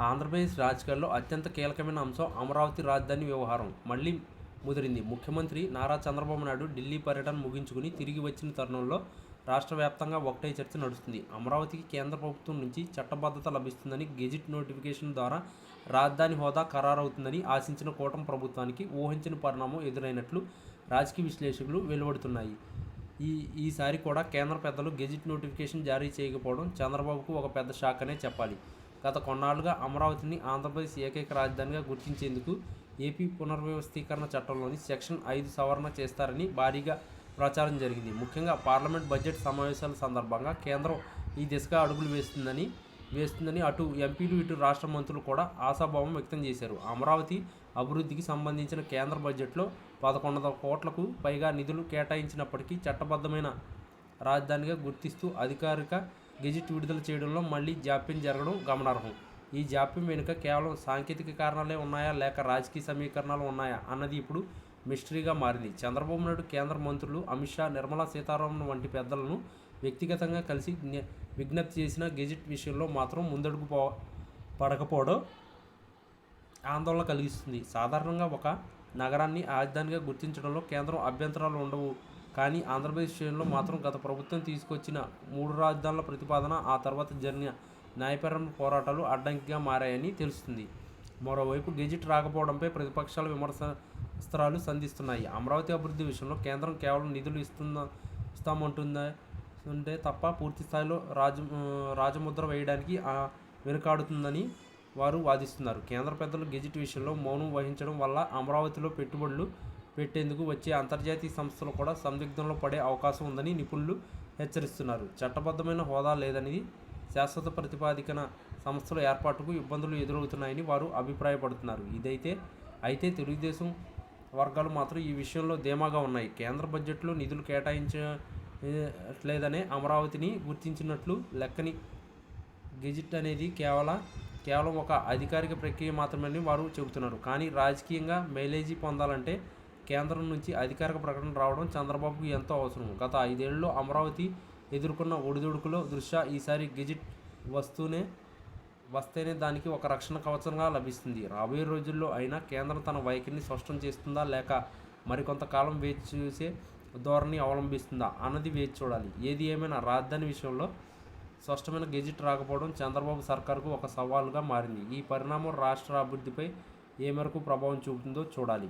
ఆంధ్రప్రదేశ్ రాజకీయాల్లో అత్యంత కీలకమైన అంశం అమరావతి రాజధాని వ్యవహారం మళ్లీ ముదిరింది. ముఖ్యమంత్రి నారా చంద్రబాబు నాయుడు ఢిల్లీ పర్యటన ముగించుకుని తిరిగి వచ్చిన తరుణంలో రాష్ట్ర వ్యాప్తంగా ఒకటే చర్చ నడుస్తుంది. అమరావతికి కేంద్ర ప్రభుత్వం నుంచి చట్టబద్ధత లభిస్తుందని, గెజిట్ నోటిఫికేషన్ ద్వారా రాజధాని హోదా ఖరారవుతుందని ఆశించిన కూటమి ప్రభుత్వానికి ఊహించని పరిణామం ఎదురైనట్లు రాజకీయ విశ్లేషకులు వెలువడుతున్నాయి. ఈసారి కూడా కేంద్ర పెద్దలు గెజిట్ నోటిఫికేషన్ జారీ చేయకపోవడం చంద్రబాబుకు ఒక పెద్ద షాక్ అనే చెప్పాలి. గత కొన్నాళ్లుగా అమరావతిని ఆంధ్రప్రదేశ్ ఏకైక రాజధానిగా గుర్తించేందుకు ఏపీ పునర్వ్యవస్థీకరణ చట్టంలోని సెక్షన్ 5 సవరణ చేస్తారని భారీగా ప్రచారం జరిగింది. ముఖ్యంగా పార్లమెంట్ బడ్జెట్ సమావేశాల సందర్భంగా కేంద్రం ఈ దిశగా అడుగులు వేస్తుందని అటు ఎంపీలు ఇటు రాష్ట్ర మంత్రులు కూడా ఆశాభావం వ్యక్తం చేశారు. అమరావతి అభివృద్ధికి సంబంధించిన కేంద్ర బడ్జెట్లో 1100 కోట్లకు పైగా నిధులు కేటాయించినప్పటికీ చట్టబద్ధమైన రాజధానిగా గుర్తిస్తూ అధికారిక గెజిట్ విడుదల చేయడంలో మళ్లీ జాప్యం జరగడం గమనార్హం. ఈ జాప్యం వెనుక కేవలం సాంకేతిక కారణాలే ఉన్నాయా లేక రాజకీయ సమీకరణాలు ఉన్నాయా అన్నది ఇప్పుడు మిస్టరీగా మారింది. చంద్రబాబు నాయుడు కేంద్ర మంత్రులు అమిత్ షా, నిర్మలా సీతారామన్ వంటి పెద్దలను వ్యక్తిగతంగా కలిసి విజ్ఞప్తి చేసిన గెజిట్ విషయంలో మాత్రం ముందడుగు పడకపోవడం ఆందోళన కలిగిస్తుంది. సాధారణంగా ఒక నగరాన్ని రాజధానిగా గుర్తించడంలో కేంద్రం అభ్యంతరాలు ఉండవు. కానీ ఆంధ్రప్రదేశ్ విషయంలో మాత్రం గత ప్రభుత్వం తీసుకొచ్చిన 3 రాజధానుల ప్రతిపాదన, ఆ తర్వాత జరిగిన న్యాయపరమైన పోరాటాలు అడ్డంకిగా మారాయని తెలుస్తుంది. మరోవైపు గెజిట్ రాకపోవడంపై ప్రతిపక్షాలు విమర్శనాస్త్రాలు సంధిస్తున్నాయి. అమరావతి అభివృద్ధి విషయంలో కేంద్రం కేవలం నిధులు ఇస్తామంటుందే తప్ప పూర్తి స్థాయిలో రాజముద్ర వేయడానికి వెనుకాడుతుందని వారు వాదిస్తున్నారు. కేంద్ర పెద్దలు గెజిట్ విషయంలో మౌనం వహించడం వల్ల అమరావతిలో పెట్టుబడులు పెట్టేందుకు వచ్చే అంతర్జాతీయ సంస్థలు కూడా సందిగ్ధంలో పడే అవకాశం ఉందని నిపుణులు హెచ్చరిస్తున్నారు. చట్టబద్ధమైన హోదా లేదని, శాశ్వత ప్రతిపాదికన సంస్థల ఏర్పాటుకు ఇబ్బందులు ఎదురవుతున్నాయని వారు అభిప్రాయపడుతున్నారు. అయితే తెలుగుదేశం వర్గాలు మాత్రం ఈ విషయంలో ధీమాగా ఉన్నాయి. కేంద్ర బడ్జెట్లో నిధులు కేటాయించలేదనే అమరావతిని గుర్తించినట్లు లెక్కని గెజిట్ అనేది కేవలం ఒక అధికారిక ప్రక్రియ మాత్రమని వారు చెబుతున్నారు. కానీ రాజకీయంగా మైలేజీ పొందాలంటే కేంద్రం నుంచి అధికారిక ప్రకటన రావడం చంద్రబాబుకు ఎంతో అవసరం. గత 5 ఏళ్లలో అమరావతి ఎదుర్కొన్న ఒడిదుడుకుల దృష్ట్యా ఈసారి గెజిట్ వస్తేనే దానికి ఒక రక్షణ కవచంగా లభిస్తుంది. రాబోయే రోజుల్లో అయినా కేంద్రం తన వైఖరిని స్పష్టం చేస్తుందా లేక మరికొంతకాలం వేచి చూసే ధోరణి అవలంబిస్తుందా అన్నది వేచి చూడాలి. ఏది ఏమైనా రాజధాని విషయంలో స్పష్టమైన గెజిట్ రాకపోవడం చంద్రబాబు సర్కారుకు ఒక సవాలుగా మారింది. ఈ పరిణామం రాష్ట్ర అభివృద్ధిపై ఏ మేరకు ప్రభావం చూపుతుందో చూడాలి.